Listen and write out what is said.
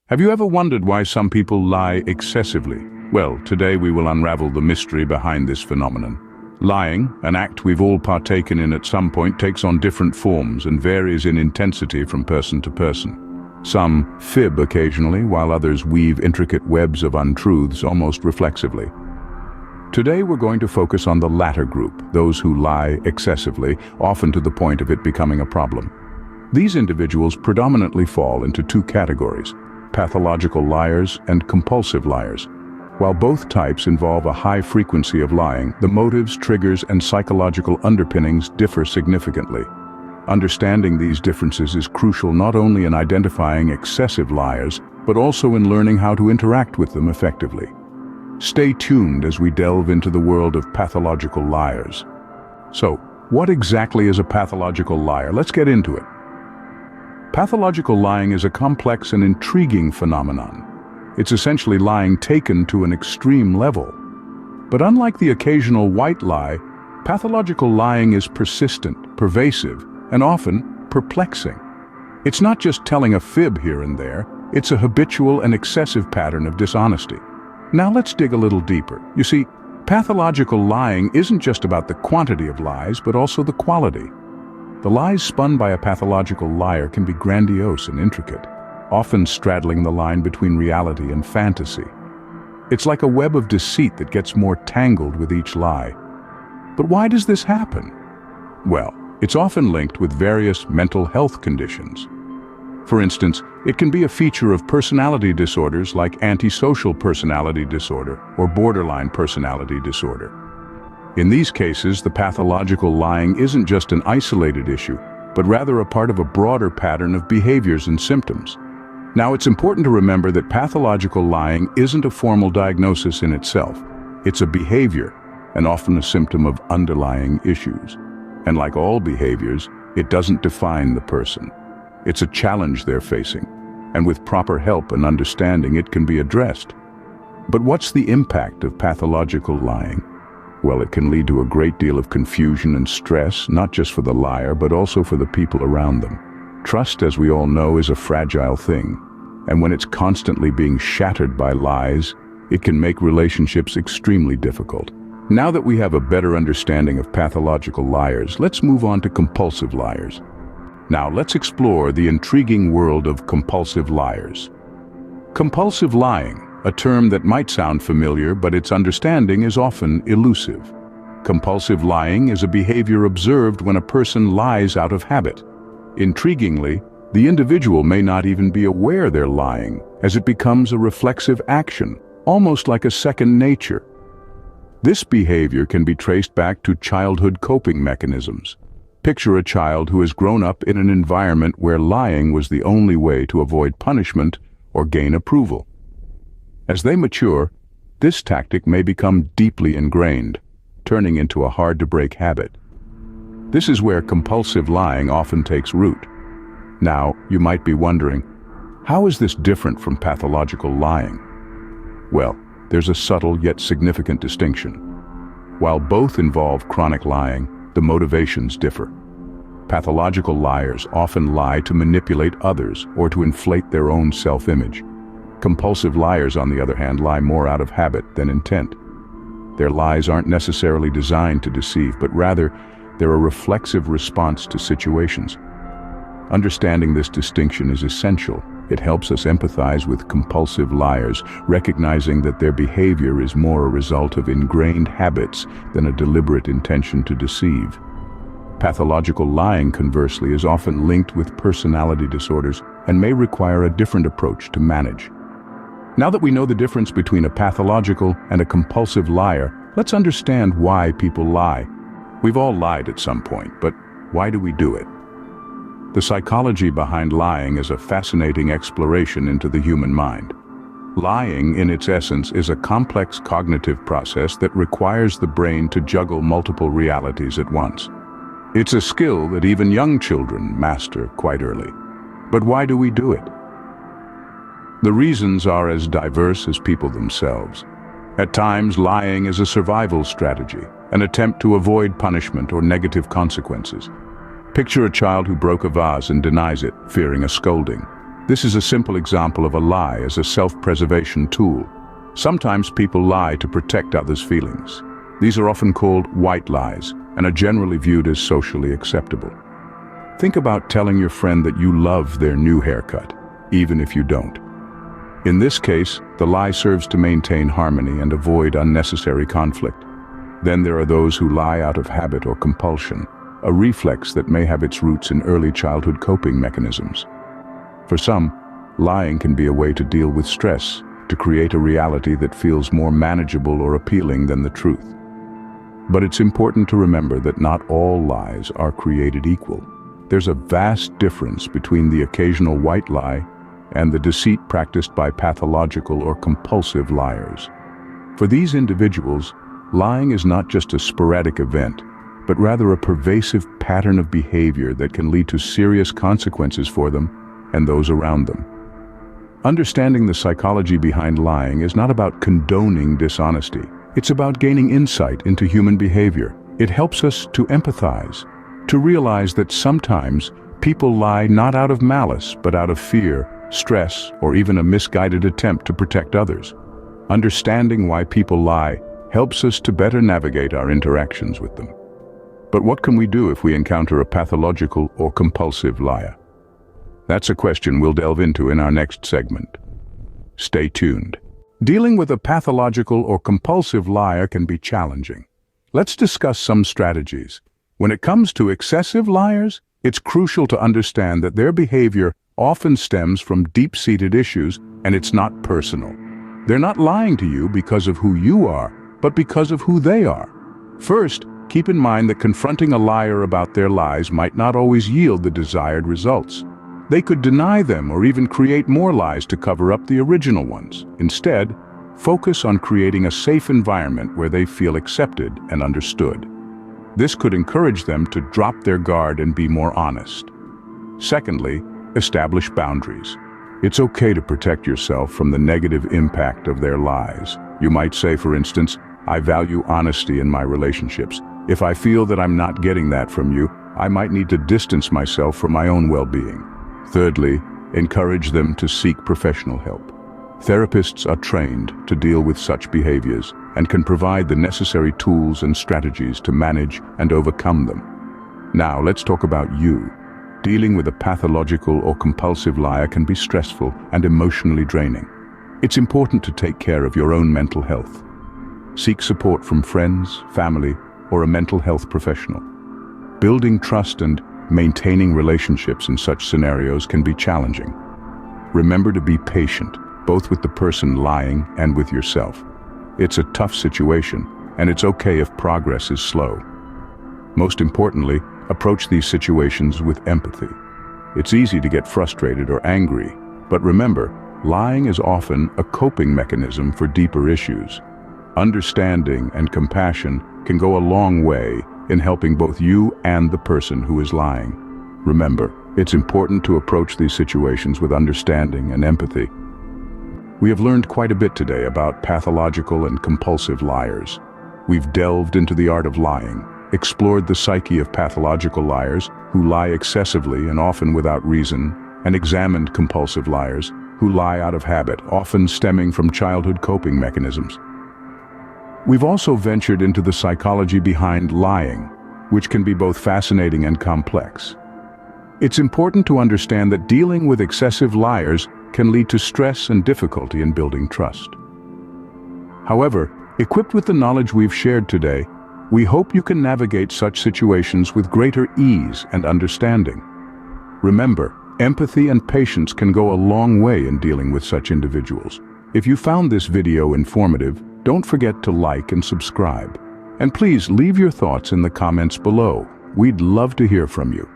Have you ever wondered why some people lie excessively? Well, today we will unravel the mystery behind this phenomenon. Lying, an act we've all partaken in at some point, takes on different forms and varies in intensity from person to person. Some fib occasionally, while others weave intricate webs of untruths almost reflexively. Today we're going to focus on the latter group, those who lie excessively, often to the point of it becoming a problem. These individuals predominantly fall into two categories: pathological liars and compulsive liars. While both types involve a high frequency of lying, the motives, triggers, and psychological underpinnings differ significantly. Understanding these differences is crucial not only in identifying excessive liars, but also in learning how to interact with them effectively. Stay tuned as we delve into the world of pathological liars. So, what exactly is a pathological liar? Let's get into it. Pathological lying is a complex and intriguing phenomenon. It's essentially lying taken to an extreme level. But unlike the occasional white lie, pathological lying is persistent, pervasive, and often perplexing. It's not just telling a fib here and there, it's a habitual and excessive pattern of dishonesty. Now let's dig a little deeper. You see, pathological lying isn't just about the quantity of lies, but also the quality. The lies spun by a pathological liar can be grandiose and intricate, often straddling the line between reality and fantasy. It's like a web of deceit that gets more tangled with each lie. But why does this happen? Well, it's often linked with various mental health conditions. For instance, it can be a feature of personality disorders like antisocial personality disorder or borderline personality disorder. In these cases, the pathological lying isn't just an isolated issue, but rather a part of a broader pattern of behaviors and symptoms. Now, it's important to remember that pathological lying isn't a formal diagnosis in itself. It's a behavior, and often a symptom of underlying issues. And like all behaviors, it doesn't define the person. It's a challenge they're facing, and with proper help and understanding, it can be addressed. But what's the impact of pathological lying? Well, it can lead to a great deal of confusion and stress, not just for the liar, but also for the people around them. Trust, as we all know, is a fragile thing, and when it's constantly being shattered by lies, it can make relationships extremely difficult. Now that we have a better understanding of pathological liars, let's move on to compulsive liars. Now, let's explore the intriguing world of compulsive liars. Compulsive lying, a term that might sound familiar, but its understanding is often elusive. Compulsive lying is a behavior observed when a person lies out of habit. Intriguingly, the individual may not even be aware they're lying, as it becomes a reflexive action, almost like a second nature. This behavior can be traced back to childhood coping mechanisms. Picture a child who has grown up in an environment where lying was the only way to avoid punishment or gain approval. As they mature, this tactic may become deeply ingrained, turning into a hard-to-break habit. This is where compulsive lying often takes root. Now, you might be wondering, how is this different from pathological lying? Well, there's a subtle yet significant distinction. While both involve chronic lying, the motivations differ. Pathological liars often lie to manipulate others or to inflate their own self-image. Compulsive liars, on the other hand, lie more out of habit than intent. Their lies aren't necessarily designed to deceive, but rather, they're a reflexive response to situations. Understanding this distinction is essential. It helps us empathize with compulsive liars, recognizing that their behavior is more a result of ingrained habits than a deliberate intention to deceive. Pathological lying, conversely, is often linked with personality disorders and may require a different approach to manage. Now that we know the difference between a pathological and a compulsive liar, let's understand why people lie. We've all lied at some point, but why do we do it? The psychology behind lying is a fascinating exploration into the human mind. Lying, in its essence, is a complex cognitive process that requires the brain to juggle multiple realities at once. It's a skill that even young children master quite early. But why do we do it? The reasons are as diverse as people themselves. At times, lying is a survival strategy, an attempt to avoid punishment or negative consequences. Picture a child who broke a vase and denies it, fearing a scolding. This is a simple example of a lie as a self-preservation tool. Sometimes people lie to protect others' feelings. These are often called white lies and are generally viewed as socially acceptable. Think about telling your friend that you love their new haircut, even if you don't. In this case, the lie serves to maintain harmony and avoid unnecessary conflict. Then there are those who lie out of habit or compulsion, a reflex that may have its roots in early childhood coping mechanisms. For some, lying can be a way to deal with stress, to create a reality that feels more manageable or appealing than the truth. But it's important to remember that not all lies are created equal. There's a vast difference between the occasional white lie and the deceit practiced by pathological or compulsive liars. For these individuals, lying is not just a sporadic event, but rather a pervasive pattern of behavior that can lead to serious consequences for them and those around them. Understanding the psychology behind lying is not about condoning dishonesty. It's about gaining insight into human behavior. It helps us to empathize, to realize that sometimes people lie not out of malice, but out of fear, stress, or even a misguided attempt to protect others. Understanding why people lie helps us to better navigate our interactions with them. But what can we do if we encounter a pathological or compulsive liar? That's a question we'll delve into in our next segment. Stay tuned. Dealing with a pathological or compulsive liar can be challenging. Let's discuss some strategies. When it comes to excessive liars, it's crucial to understand that their behavior often stems from deep-seated issues, and it's not personal. They're not lying to you because of who you are, but because of who they are. First, keep in mind that confronting a liar about their lies might not always yield the desired results. They could deny them or even create more lies to cover up the original ones. Instead, focus on creating a safe environment where they feel accepted and understood. This could encourage them to drop their guard and be more honest. Secondly, establish boundaries. It's okay to protect yourself from the negative impact of their lies. You might say, for instance, I value honesty in my relationships. If I feel that I'm not getting that from you, I might need to distance myself for my own well-being. Thirdly, encourage them to seek professional help. Therapists are trained to deal with such behaviors and can provide the necessary tools and strategies to manage and overcome them. Now, let's talk about you. Dealing with a pathological or compulsive liar can be stressful and emotionally draining. It's important to take care of your own mental health. Seek support from friends, family, or a mental health professional. Building trust and maintaining relationships in such scenarios can be challenging. Remember to be patient, both with the person lying and with yourself. It's a tough situation, and it's okay if progress is slow. Most importantly, approach these situations with empathy. It's easy to get frustrated or angry, but remember, lying is often a coping mechanism for deeper issues. Understanding and compassion can go a long way in helping both you and the person who is lying. Remember, it's important to approach these situations with understanding and empathy. We have learned quite a bit today about pathological and compulsive liars. We've delved into the art of lying, explored the psyche of pathological liars who lie excessively and often without reason, and examined compulsive liars who lie out of habit, often stemming from childhood coping mechanisms. We've also ventured into the psychology behind lying, which can be both fascinating and complex. It's important to understand that dealing with excessive liars can lead to stress and difficulty in building trust. However, equipped with the knowledge we've shared today, we hope you can navigate such situations with greater ease and understanding. Remember, empathy and patience can go a long way in dealing with such individuals. If you found this video informative, don't forget to like and subscribe. And please leave your thoughts in the comments below. We'd love to hear from you.